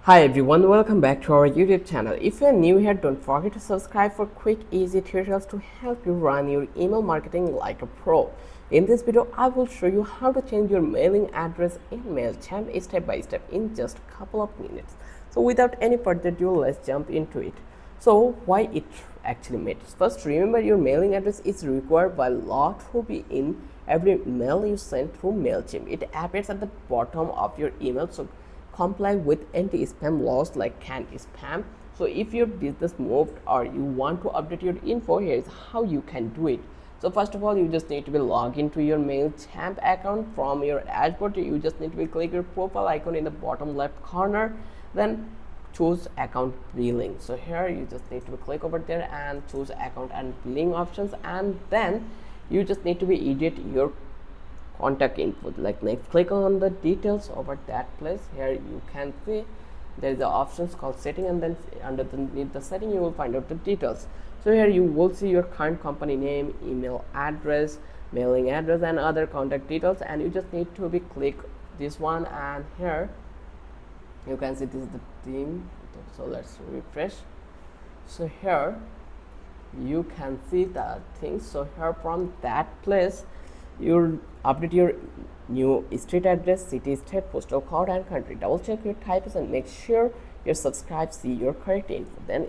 Hi everyone, welcome back to our YouTube channel. If you are new here, don't forget to subscribe for quick, easy tutorials to help you run your email marketing like a pro. In this video, I will show you how to change your mailing address in Mailchimp step by step in just a couple of minutes. So without any further ado, let's jump into it. So why it actually matters? First, remember your mailing address is required by law to be in every mail you send through Mailchimp. It appears at the bottom of your email, so comply with anti-spam laws like can spam. So if your business moved or you want to update your info, here's how you can do it. So first of all, you just need to be logged into your Mailchimp account. From your dashboard, you just need to be click your profile icon in the bottom left corner, then choose account billing. So here you just need to click over there and choose account and billing options, and then you just need to be edit your contact info. Like next, click on the details over that place. Here you can see there is the options called setting, and then underneath the setting you will find out the details. So here you will see your current company name, email address, mailing address, and other contact details, and you just need to be click this one, and here you can see this is the theme. So let's refresh. So here you can see the things. So here from that place you update your new street address, city, state, postal code, and country. Double check your types and make sure you're subscribed, see your correct info. Then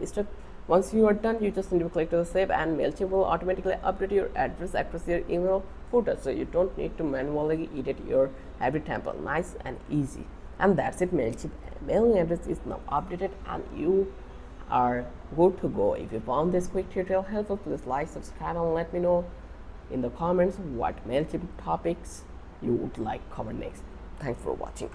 once you are done, you just need to click to the save, and Mailchimp will automatically update your address across your email footer, so you don't need to manually edit your every template. Nice and easy. And that's it. Mailchimp mailing address is now updated and you are good to go. If you found this quick tutorial helpful, please like, subscribe, and let me know in the comments what Mailchimp topics you would like covered next. Thanks for watching.